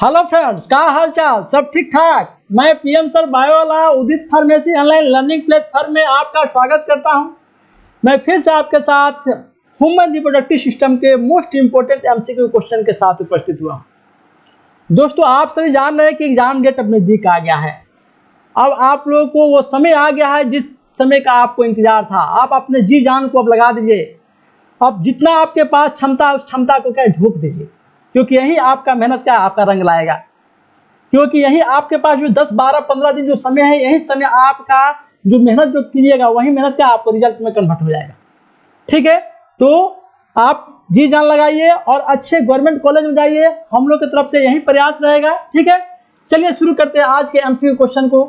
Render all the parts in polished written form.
Hello friends, क्या हाल चाल? सब ठीक ठाक? मैं पीएम सर बायो वाला उदित फार्मेसी ऑनलाइन लर्निंग प्लेटफॉर्म में आपका स्वागत करता हूं। मैं फिर से आपके साथ ह्यूमन रिप्रोडक्टिव सिस्टम के मोस्ट इंपोर्टेंट एमसीक्यू क्वेश्चन के साथ उपस्थित हुआ हूं। दोस्तों, आप सभी जान रहे हैं कि एग्जाम डेट अब नज़दीक आ गया है। अब आप लोगों को वो समय आ गया है जिस समय का आपको इंतजार था। आप अपने जी जान को अब लगा दीजिए। अब जितना आपके पास क्षमता है उस क्षमता को क्या झोंक दीजिए, क्योंकि यही आपका मेहनत का आपका रंग लाएगा। क्योंकि यही आपके पास जो 10, 12, 15 दिन जो समय है, यही समय आपका जो मेहनत जो कीजिएगा वही मेहनत का आपको रिजल्ट में कन्वर्ट हो जाएगा। ठीक है, तो आप जी जान लगाइए और अच्छे गवर्नमेंट कॉलेज में जाइए। हम लोग की तरफ से यही प्रयास रहेगा। ठीक है, चलिए शुरू करते हैं आज के एमसीक्यू क्वेश्चन को।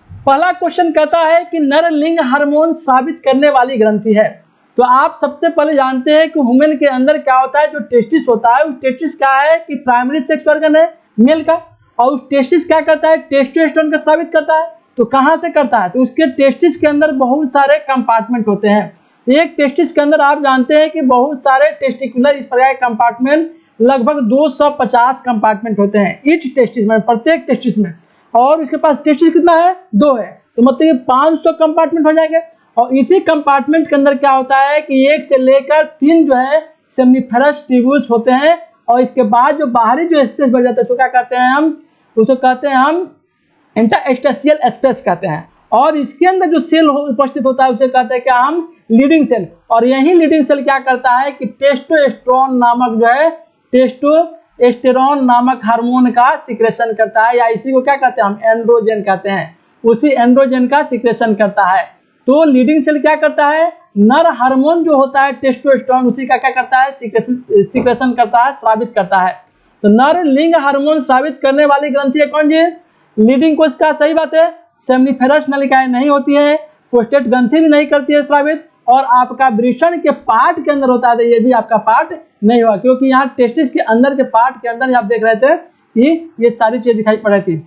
पहला क्वेश्चन कहता है कि नर लिंग हार्मोन स्रावित करने वाली ग्रंथि है। तो आप सबसे पहले जानते हैं कि ह्यूमन के अंदर क्या होता है, जो टेस्टिस होता है, उस टेस्टिस क्या है कि प्राइमरी सेक्स ऑर्गन है मेल का, और उस टेस्टिस क्या करता है, टेस्टोस्टेरोन का स्रावित करता है। तो कहाँ से करता है, तो उसके टेस्टिस के अंदर बहुत सारे कंपार्टमेंट होते हैं। एक टेस्टिस के अंदर आप जानते हैं कि बहुत सारे टेस्टिकुलर इस प्रकार के कंपार्टमेंट, लगभग 250 कंपार्टमेंट होते हैं ईच टेस्टिस में, प्रत्येक टेस्टिस में। और उसके पास टेस्टिस कितना है, 2 है, तो मतलब कि 500 कंपार्टमेंट हो जाएंगे। और इसी कंपार्टमेंट के अंदर क्या होता है कि 1 से लेकर 3 जो है सेमिनिफरस ट्यूब्यूल्स होते हैं। और इसके बाद जो बाहरी जो स्पेस बच जाता है उसको क्या कहते हैं हम, उसको कहते हैं हम इंटरस्टेशियल स्पेस कहते हैं। और इसके अंदर जो सेल उपस्थित होता है उसे कहते हैं क्या हम, लीडिंग सेल। और यही लीडिंग सेल क्या करता है कि टेस्टोस्टेरोन नामक जो है, टेस्टोस्टेरोन नामक हार्मोन का सिक्रेशन करता है, या इसी को क्या कहते हैं हम, एंड्रोजन कहते हैं। उसी एंड्रोजन का सिक्रेशन करता है। तो लीडिंग सेल क्या करता है, नर हार्मोन जो होता है टेस्टोस्टेरोन, उसी का क्या करता है, सिक्रेशन करता है, स्रावित करता है। तो नर लिंग हार्मोन स्रावित करने वाली ग्रंथि है कौन जी, लीडिंग कोशिका। सही बात है, सेमिनिफेरस नलिकाएं नहीं होती है, प्रोस्टेट ग्रंथि भी नहीं करती है स्रावित। और आपका वृषण के पार्ट के अंदर होता है, तो ये भी आपका पार्ट नहीं हुआ, क्योंकि यहाँ टेस्टिस के अंदर के पार्ट के अंदर आप देख रहे थे कि ये सारी चीजें दिखाई पड़ रही थी।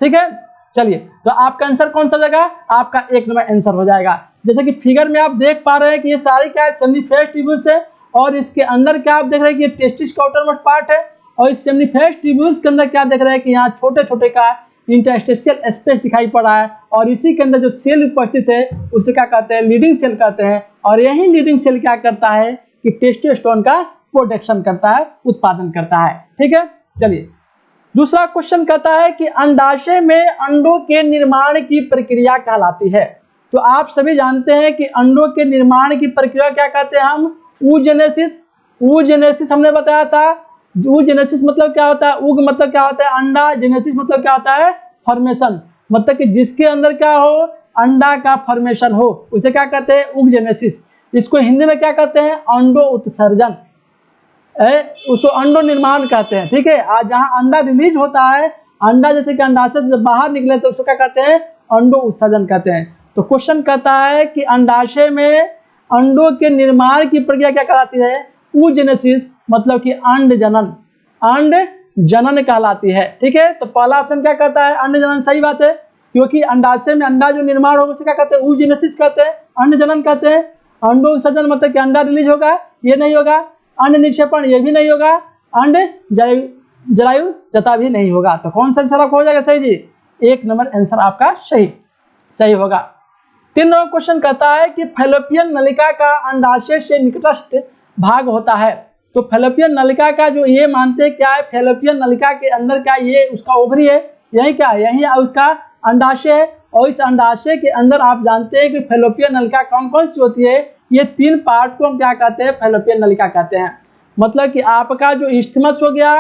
ठीक है, चलिए, तो आपका आंसर कौन सा जगह, आपका 1 नंबर आंसर हो जाएगा। जैसे कि फिगर में आप देख पा रहे हैं कि ये सारी क्या है, सेमिनिफेरस ट्यूब्यूल्स है। और इसके अंदर क्या आप देख रहे हैं कि ये टेस्टिस का आउटरमोस्ट पार्ट है। और इस सेमिनिफेरस ट्यूब्यूल्स के अंदर क्या देख रहे हैं कि यहाँ छोटे छोटे का इंटरस्टेशियल स्पेस दिखाई पड़ रहा है। और इसी के अंदर जो सेल उपस्थित है उसे क्या कहते हैं, लीडिंग सेल कहते हैं। और यही लीडिंग सेल क्या करता है कि टेस्टोस्टेरोन का प्रोडक्शन करता है, उत्पादन करता है। ठीक है, चलिए दूसरा क्वेश्चन कहता है कि अंडाशय में अंडों के निर्माण की प्रक्रिया कहलाती है। तो आप सभी जानते हैं कि अंडों के निर्माण की प्रक्रिया क्या कहते हैं हम, oogenesis। oogenesis हमने बताया था। oogenesis मतलब क्या होता है, उग मतलब क्या होता है अंडा, जेनेसिस मतलब क्या होता है फॉर्मेशन, मतलब कि जिसके अंदर क्या हो, अंडा का फॉर्मेशन हो, उसे क्या कहते हैं oogenesis। इसको हिंदी में क्या कहते हैं, अंडो उत्सर्जन, उसको अंडो निर्माण कहते हैं। ठीक है, आज जहाँ अंडा रिलीज होता है, अंडा जैसे कि अंडाशय से बाहर निकले तो उसको क्या कहते हैं, अंडो उत्सर्जन कहते हैं। तो क्वेश्चन कहता है कि अंडाशय में अंडों के निर्माण की प्रक्रिया क्या कहलाती है, oogenesis, मतलब कि अंड जनन, अंड जनन कहलाती है। ठीक है, तो पहला ऑप्शन क्या कहता है, अंड जनन। सही बात है, क्योंकि अंडाशय में अंडा जो निर्माण होगा उसे क्या कहते हैं, oogenesis कहते हैं, अंड जनन कहते हैं। अंडो उत्सर्जन मतलब कि अंडा रिलीज होगा, ये नहीं होगा। अंड निक्षेपण, ये भी नहीं होगा। अंड जरायु जता भी नहीं होगा। तो कौन सा आंसर आपका हो जाएगा सही जी, 1 नंबर आंसर आपका सही होगा। 3 नंबर क्वेश्चन कहता है कि फैलोपियन नलिका का अंडाशय से निकटस्थ भाग होता है। तो फैलोपियन नलिका का जो ये मानते हैं क्या है, फैलोपियन नलिका के अंदर क्या ये उसका ओवरी है, यही क्या है, यही उसका अंडाशय है। और इस अंडाशय के अंदर आप जानते हैं कि फैलोपियन नलिका कौन कौन सी होती है, ये 3 पार्ट को हम क्या कहते हैं, फैलोपियन नलिका कहते हैं। मतलब कि आपका जो इस्थमस हो गया,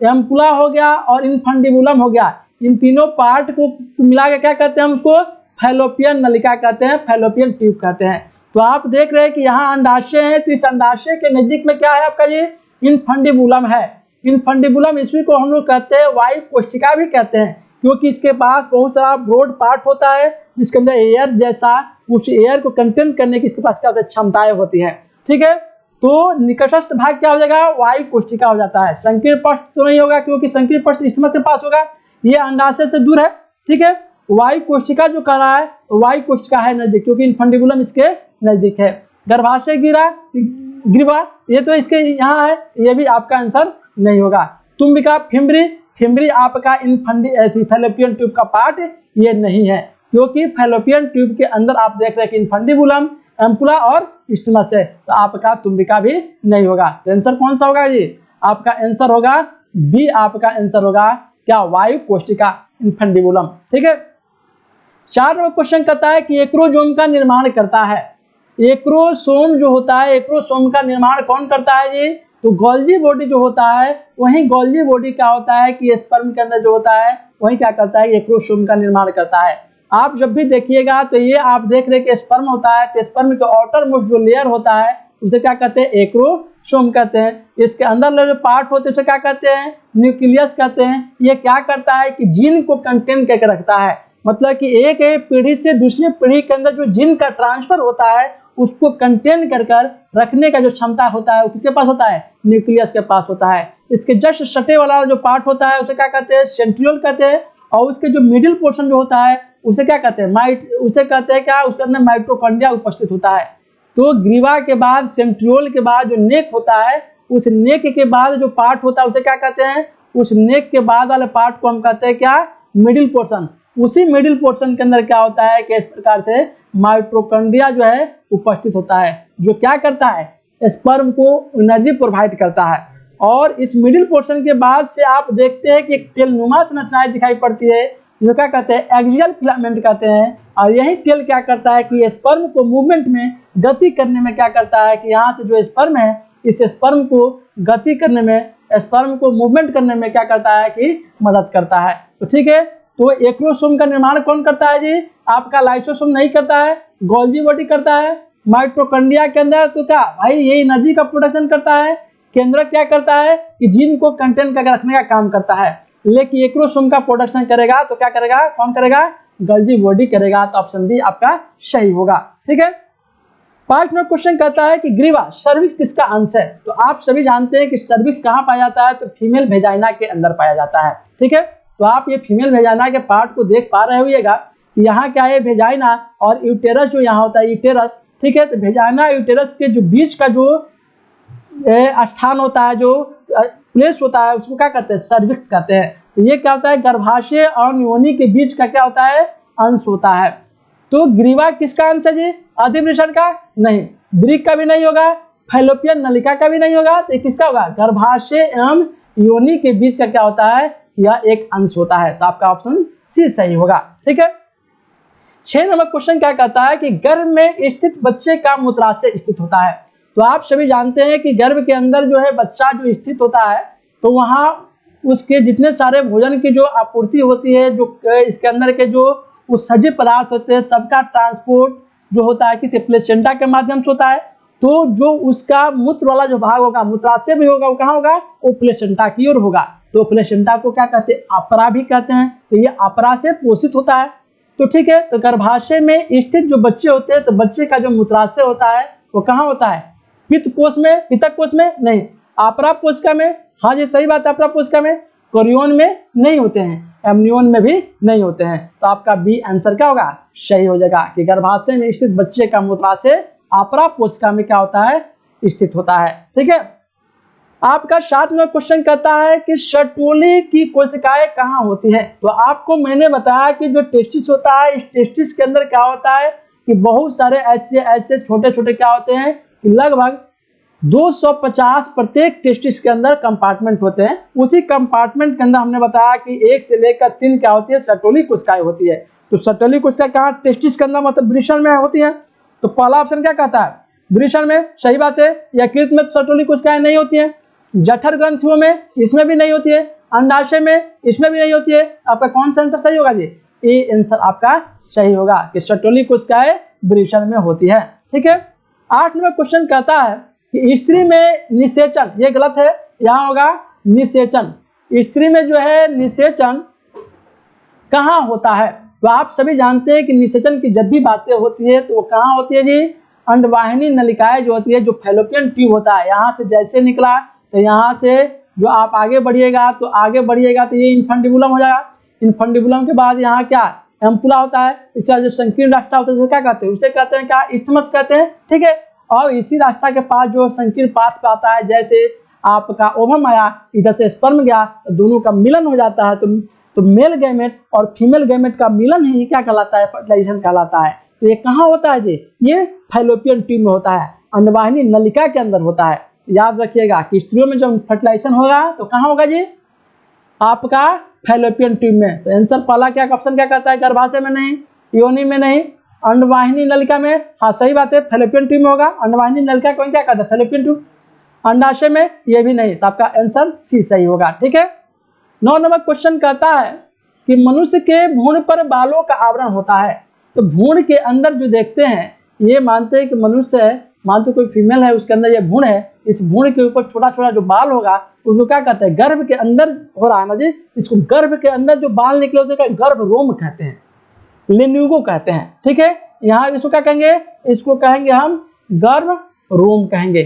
एम्पुला हो गया और इनफंडिबुलम हो गया, इन तीनों पार्ट को मिला के क्या कहते हैं हम, उसको फैलोपियन नलिका कहते हैं, फैलोपियन ट्यूब कहते हैं। तो आप देख रहे हैं कि यहाँ अंडाशय है, तो इस अंडाशय के नजदीक में क्या है आपका ये इनफंडिबुलम है। इनफंडिबुलम इसी को हम लोग कहते हैं वायु कोशिका भी कहते हैं, क्योंकि इसके पास बहुत सारा ब्रॉड पार्ट होता है जिसके अंदर एयर जैसा, उस एयर को कंटेन करने की इसके पास क्या होता है, क्षमताएं होती है। ठीक है, तो निकटस्थ भाग क्या हो जाएगा, वायु कोशिका हो जाता है। संकीर्ण पृष्ठ तो नहीं होगा, क्योंकि संकीर्ण पृष्ठ इस्थमस के पास होगा, ये अंडाशय से दूर है। ठीक है, वायु कोशिका जो कह रहा है, वायु कोशिका है नजदीक, क्योंकि इनफंडिबुलम इसके नजदीक है। गर्भाशय ग्रीवा, ये तो इसके यहाँ है, ये भी आपका आंसर नहीं होगा। तुम्बिका, फिम्बरी, फिमरी आपका फैलोपियन ट्यूब का पार्ट ये नहीं है, क्योंकि फैलोपियन ट्यूब के अंदर आप देख रहे हैं कि इनफंडिबुलम, एम्पुला और स्टिमस है, तो आपका तुम्बिका भी नहीं होगा। तो आंसर कौन सा होगा जी? आपका आंसर होगा बी, आपका आंसर होगा क्या? वायु कोष्टिका, इनफंडिबुलम। ठीक है। 4 नंबर क्वेश्चन कहता है कि एक्रोसोम का निर्माण करता है। एक्रोसोम जो होता है, एक्रोसोम का निर्माण कौन करता है जी? तो गोल्जी बॉडी जो होता है, वही गोल्जी बॉडी क्या होता है कि स्पर्म के अंदर जो होता है वही क्या करता है? एक्रोसोम का निर्माण करता है। आप जब भी देखिएगा तो ये आप देख रहे कि स्पर्म होता है, तो स्पर्म के आउटर मोस्ट जो लेयर होता है उसे क्या कहते हैं? एक्रोसोम कहते हैं। इसके अंदर जो पार्ट होते हैं उसे क्या कहते हैं? न्यूक्लियस कहते हैं। ये क्या करता है कि जीन को कंटेन करके रखता है, मतलब कि एक पीढ़ी से दूसरी पीढ़ी के अंदर जो जीन का ट्रांसफर होता है उसको कंटेन कर रखने का जो क्षमता होता है वो किसके पास होता है? न्यूक्लियस के पास होता है। इसके जस्ट सटे वाला जो पार्ट होता है उसे क्या कहते हैं? सेंट्रियोल कहते हैं। और उसके जो मिडिल पोर्शन जो होता है उसे क्या कहते हैं? उसे कहते हैं क्या? उसके अंदर माइटोकॉन्ड्रिया उपस्थित होता है। तो ग्रीवा के बाद, सेंट्रियोल के बाद जो नेक होता है, उस नेक के बाद जो पार्ट होता है उसे क्या कहते हैं? उस नेक के बाद वाले पार्ट को हम कहते हैं क्या? Middle portion. उसी मिडिल पोर्शन के अंदर क्या होता है कि इस प्रकार से माइटोकॉन्ड्रिया जो है उपस्थित होता है, जो क्या करता है? स्पर्म को एनर्जी प्रोवाइड करता है। और इस मिडिल पोर्शन के बाद से आप देखते हैं कि एक टेलनुमा संरचनाएं दिखाई पड़ती है, जो क्या कहते हैं? एक्सियल फिलामेंट कहते हैं। और यही टेल क्या करता है कि स्पर्म को मूवमेंट में, गति करने में क्या करता है कि यहाँ से जो स्पर्म है, इस स्पर्म को गति करने में, स्पर्म को मूवमेंट करने में क्या करता है कि मदद करता है। तो ठीक है। तो एक्रोसोम का निर्माण कौन करता है जी? आपका लाइसोसोम नहीं करता है, गोल्जी बॉडी करता है। माइटोकॉन्ड्रिया के अंदर तो क्या भाई ये एनर्जी का प्रोडक्शन करता है। केंद्रक क्या करता है कि जीन को कंटेन करके रखने का काम करता है। लेकिन एक्रोसोम का प्रोडक्शन करेगा तो क्या करेगा? कौन करेगा? गोल्जी बॉडी करेगा। तो ऑप्शन बी आपका सही होगा। ठीक है। 5 नंबर क्वेश्चन कहता है कि ग्रीवा सर्विक्स किसका अंश है? तो आप सभी जानते हैं कि सर्विक्स कहाँ पाया जाता है? तो फीमेल वेजाइना के अंदर पाया जाता है। ठीक है। तो आप ये फीमेल वेजाइना के पार्ट को देख पा रहे होइएगा कि यहाँ क्या है? वेजाइना और यूटेरस जो यहाँ होता है, यूटेरस। ठीक है। तो वेजाइना यूटेरस के जो बीच का जो स्थान होता है, जो प्लेस होता है, उसको क्या कहते हैं? सर्विक्स कहते हैं। तो ये क्या होता है? गर्भाशय और योनि के बीच का क्या होता है? अंश होता है। तो ग्रीवा किसका अंश है जी? अधिवृषण का नहीं, वृक्क का भी नहीं होगा, फैलोपियन नलिका का भी नहीं होगा। तो किसका होगा? गर्भाशय एवं योनि के बीच का क्या होता है? यह एक अंश होता है। तो आपका ऑप्शन सी सही होगा। ठीक है। 6 नंबर क्वेश्चन क्या कहता है कि गर्भ में स्थित बच्चे का मूत्राशय स्थित होता है। तो आप सभी जानते हैं कि गर्भ के अंदर जो है बच्चा जो स्थित होता है, तो वहाँ उसके जितने सारे भोजन की जो आपूर्ति होती है, जो इसके अंदर के जो उत्सर्जित पदार्थ होते हैं, सबका ट्रांसपोर्ट जो होता है किसी प्लेसेंटा के माध्यम से होता है। तो जो उसका मूत्र वाला जो भाग होगा, मूत्राशय भी होगा, वो कहाँ होगा? वो प्लेसेंटा की ओर होगा। तो प्लेसेंटा को क्या कहते हैं? अपरा भी कहते हैं। तो ये अपरा से पोषित होता है। तो ठीक है। तो गर्भाशय में स्थित जो बच्चे होते हैं, तो बच्चे का जो मूत्राशय होता है वो कहाँ होता है? पित्त कोश में, पितक कोश में नहीं, अपरा कोशिका में। हाँ जी सही बात है, अपरा कोशिका में। कोरियन में नहीं होते हैं, एमनियन में भी नहीं होते हैं। तो आपका बी आंसर क्या होगा? सही हो जाएगा कि गर्भाशय में स्थित बच्चे का मूत्राशय अपरा कोशिका में क्या होता है? स्थित होता है। ठीक है। आपका 7 नंबर क्वेश्चन कहता है कि सर्टोली की कोशिकाएं कहाँ होती है? तो आपको मैंने बताया कि जो टेस्टिस होता है, इस टेस्टिस के अंदर क्या होता है कि बहुत सारे ऐसे छोटे छोटे क्या होते हैं कि लगभग 250 प्रत्येक टेस्टिस के अंदर कंपार्टमेंट होते हैं। उसी कंपार्टमेंट के अंदर हमने बताया कि 1 से लेकर 3 क्या होती है? सर्टोली कोशिकाएं होती है। तो सर्टोली कोशिका कहाँ? टेस्टिस के अंदर, मतलब वृषण में होती है। तो पहला ऑप्शन क्या कहता है? वृषण में। सही बात है। यकृत में सर्टोली कोशिकाएं नहीं होती है। जठर ग्रंथियों में, इसमें भी नहीं होती है। अंडाशय में, इसमें भी नहीं होती है। आपका कौन सा आंसर सही होगा जी? ए आंसर आपका सही होगा कि सर्टोली कोशिकाएं वृषण में होती है। ठीक है। 8 नंबर क्वेश्चन कहता है कि स्त्री में निषेचन, ये गलत है, यहाँ होगा निषेचन। स्त्री में जो है निषेचन कहाँ होता है? तो आप सभी जानते हैं कि निषेचन की जब भी बातें होती है तो वो कहाँ होती है जी? अंडवाहिनी नलिकाएं जो होती है, जो फैलोपियन ट्यूब होता है, यहाँ से जैसे निकला तो यहाँ से जो आप आगे बढ़िएगा तो ये इनफंडिबुलम हो जाएगा। इनफंडिबुलम के बाद यहाँ क्या? एम्पुला होता है। इसका जो संकीर्ण रास्ता होता है उसे क्या कहते हैं? उसे कहते हैं क्या? इस्थमस कहते हैं। ठीक है। और इसी रास्ता के पास जो संकीर्ण पाथ पे आता है, जैसे आपका ओवम आया, इधर से स्पर्म गया, तो दोनों का मिलन हो जाता है। तो मेल गैमेट और फीमेल गैमेट का मिलन ही क्या कहलाता है? फर्टिलाइजेशन कहलाता है। तो ये कहाँ होता है जी? ये फैलोपियन ट्यूब में होता है, अंडवाहिनी नलिका के अंदर होता है। याद रखिएगा कि स्त्रियों में जब फर्टिलाइजेशन होगा तो कहाँ होगा जी? आपका फैलोपियन ट्यूब में। तो आंसर पहला क्या ऑप्शन क्या कहता है? गर्भाशय में नहीं, योनि में नहीं, अंडवाहिनी नलिका में। हाँ सही बात है, फैलोपियन ट्यूब में होगा। अंडवाहिनी नलिका को क्या कहता है? Fallopian tube. अंडाशय में ये भी नहीं, तो आपका आंसर सी सही होगा। ठीक है। 9 नंबर क्वेश्चन कहता है कि मनुष्य के भ्रूण पर बालों का आवरण होता है। तो भ्रूण के अंदर जो देखते हैं, ये मानते हैं कि मनुष्य है, मानते कोई फीमेल है, उसके अंदर ये भ्रूण है, इस भ्रूण के ऊपर छोटा छोटा जो बाल होगा उसको क्या कहते हैं? गर्भ के अंदर हो रहा है ना जी, इसको गर्भ के अंदर जो बाल निकले होते हैं गर्भ रोम कहते हैं, लेन्यूगो कहते हैं। ठीक है, यहाँ इसको क्या कहेंगे? इसको कहेंगे हम गर्भ रोम कहेंगे।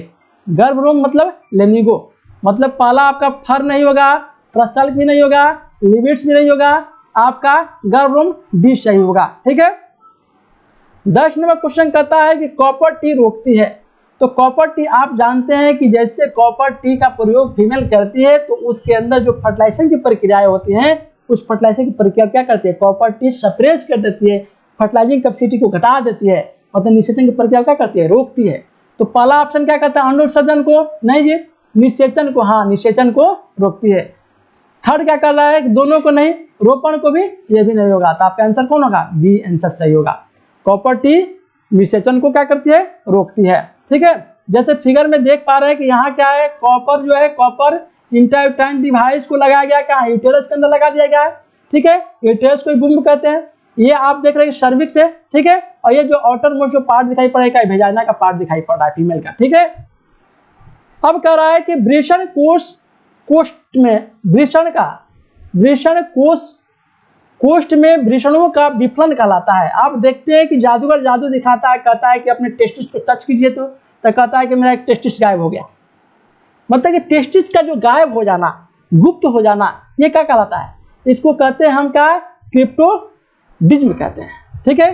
गर्भ रोम मतलब लेन्यूगो, मतलब पहला आपका फर नहीं होगा, प्रसल्क भी नहीं होगा, लिबिट्स भी नहीं होगा, आपका गर्भ रोम डी सही होगा। ठीक है। 10 नंबर क्वेश्चन कहता है कि कॉपर टी रोकती है। तो कॉपर टी आप जानते हैं कि जैसे कॉपर टी का प्रयोग फीमेल करती है तो उसके अंदर जो फर्टिलाइजेशन की प्रक्रियाएं होती हैं, उस फर्टिलाइजेशन की प्रक्रिया क्या करती है? कॉपर टी सप्रेस कर देती है, फर्टिलाइजिंग कैपेसिटी को घटा देती है, मतलब निषेचन की प्रक्रिया क्या करती है? रोकती है। तो पहला ऑप्शन क्या कहता है? अनुत्सर्जन को? नहीं जी, निषेचन को। हाँ, निषेचन को रोकती है। थर्ड क्या कर रहा है? दोनों को नहीं, रोपण को भी, ये भी नहीं होगा। तो आपका आंसर कौन होगा? बी आंसर सही होगा। कॉपर टी निषेचन को क्या करती है? रोकती है। ठीक है। जैसे फिगर में देख पा रहे हैं कि यहाँ क्या है? कॉपर जो है, कॉपर इंट्रायूटाइन डिवाइस को लगाया गया, क्या यूटेरस के अंदर लगा दिया गया है। ठीक है, यूटेरस को बुम्ब कहते हैं। ये आप देख रहे हैं सर्विक्स है। ठीक है, और ये जो आउटर मोस्ट जो पार्ट दिखाई पड़ रहा है, वेजाइना का पार्ट दिखाई पड़ रहा है फीमेल का। ठीक है। अब कह रहा है कि वृषण कोष्ठ में वृषण कोष्ठ में वृषणों का विफलन कहलाता है। आप देखते हैं कि जादूगर जादू दिखाता है, कहता है कि अपने टेस्टिस को टच कीजिए तो कहता है कि मेरा एक टेस्टिस गायब हो गया। मतलब कि टेस्टिस का जो गायब हो जाना, गुप्त हो जाना, ये क्या कहलाता है? इसको कहते हैं हम क्या? क्रिप्टोडिज्म कहते हैं। ठीक है,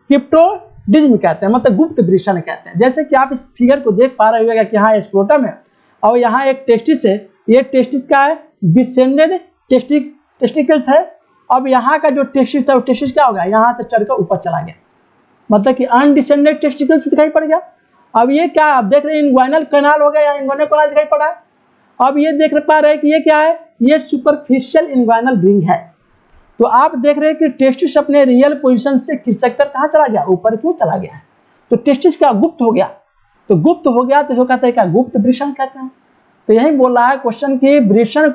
क्रिप्टोडिज्म कहते हैं, मतलब गुप्त वृषण कहते हैं। जैसे कि आप इस फिगर को देख पा रहे होगा कि यहाँ स्क्रोटम है और यहाँ एक टेस्टिस है। ये टेस्टिस का है, डिसेंडेड टेस्टिकल्स है। अब यहाँ का जो टेस्टिस था, वो टेस्टिस क्या हो गया? यहाँ से चढ़कर ऊपर चला गया, मतलब कि अनडिसेंडेड टेस्टिकल्स दिखाई पड़ गया। अब ये क्या आप देख रहे हैं? इंग्वाइनल कैनाल हो गया या इंग्वाइनल कैनाल दिखाई पड़ा है। अब ये देख पा रहे हैं कि ये क्या है? ये सुपरफिशियल इंग्वाइनल रिंग है। तो आप देख रहे हैं कि टेस्टिस अपने रियल पोजीशन से खिसक कर कहाँ चला गया? ऊपर क्यों चला गया है? तो टेस्टिस क्या गुप्त हो गया? तो गुप्त हो गया तो इसको कहते हैं क्या? गुप्त वृषण कहते हैं। तो यही बोल रहा है क्वेश्चन की वृषण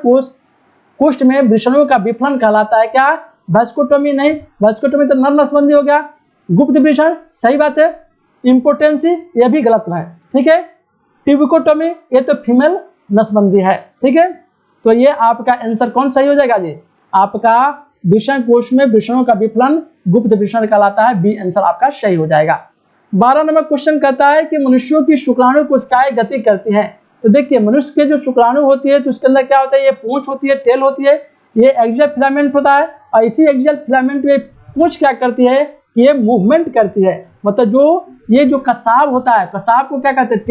कोष्ठ में वृषणों का विफलन कहलाता है क्या? वास्कुटोमी नहीं, वास्कुटोमी तो नर नसबंदी हो गया। गुप्त वृषण सही बात है। इम्पोर्टेंसी ये भी गलत है। ठीक है। ट्यूबिकोटोमी ये तो फीमेल नसबंदी है। ठीक है, तो ये आपका आंसर कौन सही हो जाएगा जी? आपका वृषण कोष में वृषणों का विफलन गुप्त वृषण कहलाता है। बी आंसर आपका सही हो जाएगा। 12 नंबर क्वेश्चन कहता है कि मनुष्यों की शुक्राणु कोशिकाएं गति करती है। तो देखिए मनुष्य के जो शुक्राणु होती है तो उसके अंदर क्या होता है? ये पूंछ होती है, टेल होती है, ये एक्सियल फिलामेंट होता है और इसी एक्सियल फिलामेंट में पूंछ क्या करती है? ये मूवमेंट करती है। मतलब जो ये जो कसाब होता है, कसाब को क्या कहते हैं?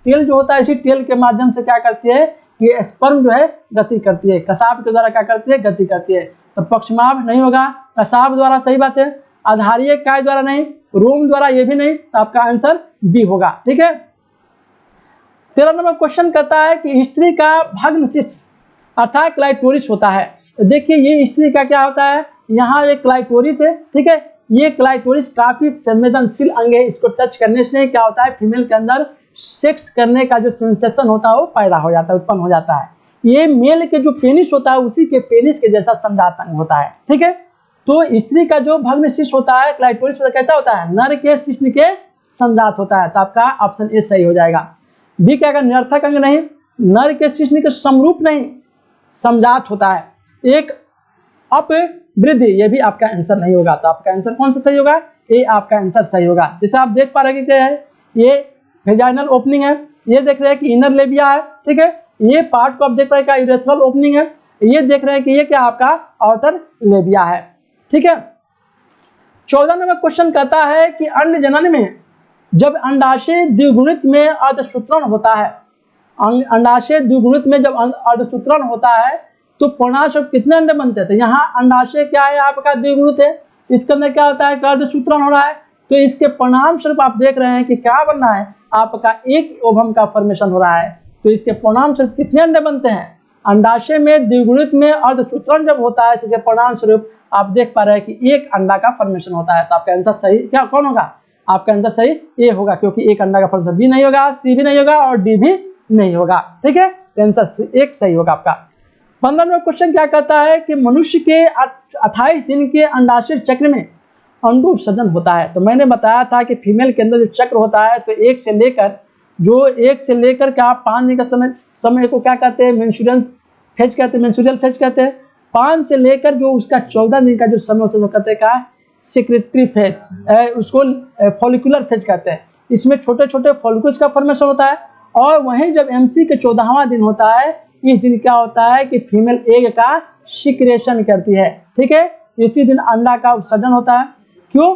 टेल जो होता है, इसी टेल के माध्यम से क्या करती है? ये स्पर्म जो है गति करती है, कसाब के द्वारा क्या करती है? गति करती है। तो पक्षमाभ नहीं होगा, कसाब द्वारा सही बात है। आधारीय काय द्वारा नहीं, रोम द्वारा ये भी नहीं, तो आपका आंसर बी होगा। ठीक है। 13 नंबर क्वेश्चन कहता है कि स्त्री का भग्न शिश्न अर्थात क्लाइटोरिस होता है। तो देखिए ये स्त्री का क्या होता है? यहाँ एक क्लाइटोरिस है। ठीक है, ये क्लाइटोरिस काफी संवेदनशील अंग है। इसको टच करने से क्या होता है? फीमेल के अंदर सेक्स करने का जो सेंसेशन होता है वो पैदा हो जाता है, उत्पन्न हो जाता है। ये मेल के जो पेनिस होता है उसी के पेनिस के जैसा समझात अंग होता है। ठीक है, तो स्त्री का जो भग्न शिश्न होता है, क्लाइटोरिस कैसा होता है? नर के शिश्न के समझात होता है। तो आपका ऑप्शन ए सही हो जाएगा। बी क्या का? निरर्थक अंग नहीं, नर के शिश्न के समरूप नहीं, समझात होता है। एक अपवृद्धि, ये भी आपका आंसर नहीं होगा। तो आपका आंसर कौन सा सही होगा? ए आपका आंसर सही होगा। जैसे आप देख पा रहे हैं कि क्या है? ये वेजाइनल ओपनिंग है, ये देख रहे हैं कि इनर लेबिया है। ठीक है, ये पार्ट को आप देख रहे हैं क्या? यूरेथ्रल ओपनिंग है, ये देख रहे हैं कि ये क्या आपका आउटर लेबिया है। ठीक है। 14 नंबर क्वेश्चन कहता है कि अंड जनन में जब अंडाशय द्विगुणित में अर्धसूत्रण होता है, अंडाशय द्विगुणित में जब अर्धसूत्रण होता है तो पूर्णांक स्वरूप कितने अंडे बनते थे। यहाँ अंडाशय क्या है आपका द्विगुणित है, इसके अंदर क्या होता है कि अर्धसूत्रण हो रहा है, तो इसके परिणाम स्वरूप आप देख रहे हैं कि क्या बन रहा है आपका एक ओवम का फॉर्मेशन हो रहा है। तो इसके परिणाम स्वरूप कितने अंडे बनते हैं, अंडाशय में द्विगुणित में अर्धसूत्रण जब होता है जिसके परिणाम स्वरूप आप देख पा रहे हैं कि एक अंडा का फॉर्मेशन होता है। तो आपका आंसर सही क्या कौन होगा, आपका आंसर सही ए होगा, क्योंकि एक अंडा का फॉर्मेशन बी नहीं होगा, सी भी नहीं होगा और डी भी नहीं होगा। ठीक है, तो आंसर एक सही होगा आपका। 15वां क्वेश्चन क्या कहता है कि मनुष्य के 28 दिन के अंडाशय चक्र में अंडू उत्सर्जन होता है। तो मैंने बताया था कि फीमेल के अंदर जो चक्र होता है तो एक से लेकर क्या 5 दिन का समय को क्या कहते हैं, मेंस्ट्रुअल फेज कहते हैं, मेंस्ट्रुअल फेज कहते हैं। 5 से लेकर जो उसका 14 दिन का जो समय होता है तो कहते हैं क्या, सेक्रेटरी फेज, उसको फॉलिकुलर फेज कहते हैं। इसमें छोटे छोटे फॉलिकल्स का फॉर्मेशन होता है। और वहीं जब एमसी के 14वां दिन होता है, इस दिन क्या होता है कि फीमेल एग का सिक्रेशन करती है। ठीक है, इसी दिन अंडा का उत्सर्जन होता है। क्यों,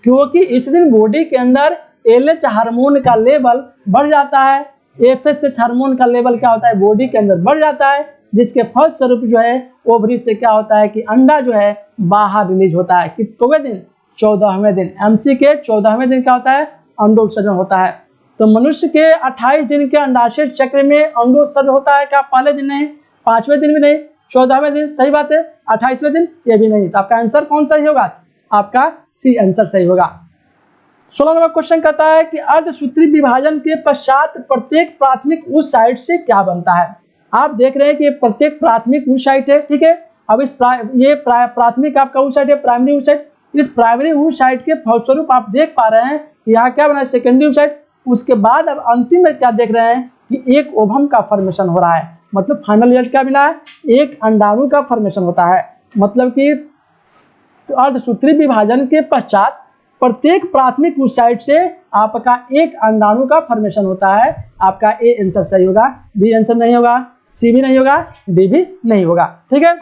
क्योंकि इस दिन बॉडी के अंदर एलएच हार्मोन का लेवल बढ़ जाता है, एफएसएच हार्मोन का लेवल क्या होता है बॉडी के अंदर बढ़ जाता है, जिसके फलस्वरूप जो है ओवरी से क्या होता है कि अंडा जो है बाहर रिलीज होता है। कितने दिन, 14वें दिन। एमसी के 14वें दिन क्या होता है, अंडोत्सर्जन होता है। तो मनुष्य के 28 दिन के अंडाशय चक्र में अंडोत्सर्जन होता है क्या, पहले दिन नहीं, 5वें दिन भी नहीं, 14वें दिन सही बात है, 28वें दिन ये भी नहीं। तो आपका आंसर कौन सही होगा, आपका सी आंसर सही होगा। 16 नंबर क्वेश्चन कहता है कि अर्धसूत्री विभाजन के पश्चात प्रत्येक प्राथमिक oocyte से क्या बनता है। आप देख रहे हैं कि प्रत्येक प्राथमिक oocyte है। ठीक है, अब इस प्राथमिक आपका oocyte है, प्राइमरी oocyte। इस प्राइमरी oocyte के फलस्वरूप आप देख पा रहे हैं यहाँ क्या बना है, सेकेंडरी oocyte। उसके बाद अब अंतिम में क्या देख रहे हैं कि एक ओवम का फॉर्मेशन हो रहा है। मतलब फाइनल रिजल्ट क्या मिला है, एक अंडाणु का फॉर्मेशन होता है। मतलब कि अर्धसूत्री विभाजन के पश्चात प्रत्येक प्राथमिक oocyte से आपका एक अंडाणु का फॉर्मेशन होता है। आपका ए आंसर सही होगा, बी आंसर नहीं होगा, सी भी नहीं होगा, डी भी नहीं होगा। ठीक है,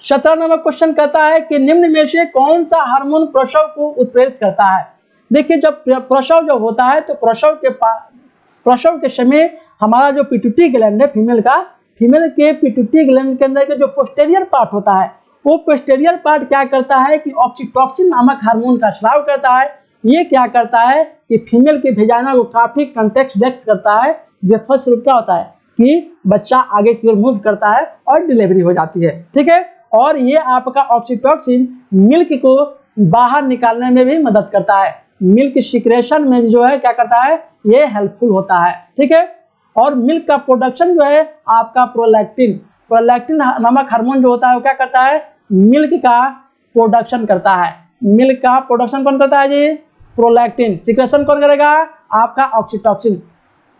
17 नंबर क्वेश्चन कहता है कि निम्न में से कौन सा हार्मोन प्रसव को उत्प्रेरित करता है। देखिए, जब प्रसव जब होता है तो प्रसव के समय हमारा जो पिट्यूटरी ग्लैंड है फीमेल के पिट्यूटरी ग्लैंड के अंदर के जो पोस्टेरियर पार्ट होता है, वो पोस्टेरियर पार्ट क्या करता है कि ऑक्सीटोसिन नामक हार्मोन का स्राव करता है। ये क्या करता है कि फीमेल के वेजाइना को काफी कंटेक्स्ट डेक्स करता है, जिसके फलस्वरूप क्या होता है कि बच्चा आगे की ओर मूव करता है और डिलीवरी हो जाती है। ठीक है, और ये आपका ऑक्सीटोसिन मिल्क को बाहर निकालने में भी मदद करता है, मिल्क सिक्रेशन में जो है क्या करता है, ये हेल्पफुल होता है। ठीक है, और मिल्क का प्रोडक्शन जो है आपका प्रोलैक्टिन नामक हार्मोन जो होता है वो क्या करता है, मिल्क का प्रोडक्शन करता है। मिल्क का प्रोडक्शन कौन करता है जी, प्रोलैक्टिन। सिक्रेशन कौन करेगा, आपका ऑक्सीटोसिन।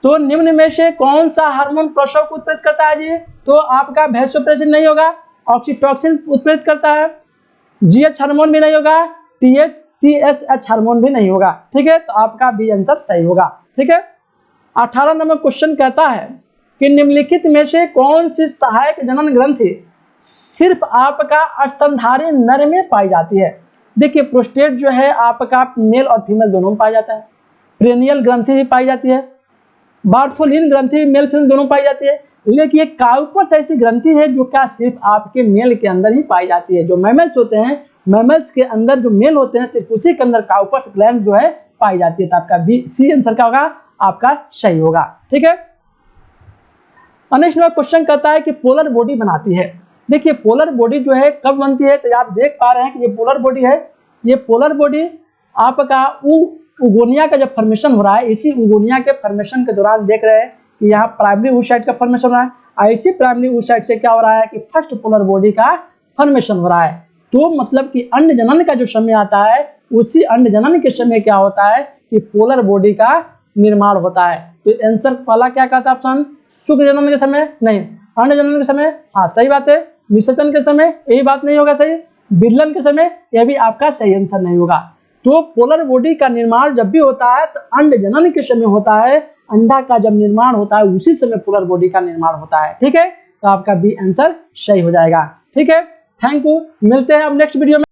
तो निम्न में से कौन सा हार्मोन प्रसव को उत्प्रेरित करता है जी, तो आपका वैसोप्रेसिन नहीं होगा, ऑक्सीटोसिन उत्प्रेरित करता है, जीएच हार्मोन भी नहीं होगा, टीएसएच हार्मोन भी नहीं होगा। ठीक है, तो आपका बी आंसर सही होगा। ठीक है, 18 नंबर क्वेश्चन कहता है कि निम्नलिखित में से कौन सी सहायक जनन ग्रंथि सिर्फ आपका स्तनधारी नर में पाई जाती है। देखिए, प्रोस्टेट जो है आपका मेल और फीमेल दोनों में पाया जाता है, प्रेनियल ग्रंथि भी पाई जाती है, बार्थोलिन ग्रंथि मेल फीमेल दोनों पाई जाती है। लेकिन एक काउपस ऐसी ग्रंथि है जो क्या सिर्फ आपके मेल के अंदर ही पाई जाती है। जो मैमल्स होते हैं, मैमल्स के अंदर जो मेल होते हैं सिर्फ उसी के अंदर काउपस ग्लैंड जो है पाई जाती है। तो आपका बी सी आंसर क्या होगा, आपका सही होगा। ठीक है, नेक्स्ट क्वेश्चन कहता है कि पोलर बॉडी बनाती है। देखिए, पोलर बॉडी जो है कब बनती है, तो आप देख पा रहे हैं कि ये पोलर बॉडी है। ये पोलर बॉडी आपका उगोनिया का जब फॉर्मेशन हो रहा है, इसी उगोनिया के फॉर्मेशन के दौरान देख रहे हैं कि यहाँ प्राइमरी oocyte का फॉर्मेशन हो रहा है। ऐसी प्राइमरी oocyte से क्या हो रहा है कि फर्स्ट पोलर बॉडी का फॉर्मेशन हो रहा है। तो मतलब कि अंड जनन का जो समय आता है, उसी अंड जनन के समय क्या होता है कि पोलर बॉडी का निर्माण होता है। तो आंसर पहला क्या कहता है ऑप्शन, शुक्र जनन के समय नहीं, अंड जनन के समय हाँ सही बात है, निषेचन के समय यही बात नहीं होगा सही, विदलन के समय यह भी आपका सही आंसर नहीं होगा। तो पोलर बॉडी का निर्माण जब भी होता है तो अंड जनन के समय होता है, अंडा का जब निर्माण होता है उसी समय पोलर बॉडी का निर्माण होता है। ठीक है, तो आपका बी आंसर सही हो जाएगा। ठीक है, थैंक यू, मिलते हैं अब नेक्स्ट वीडियो में।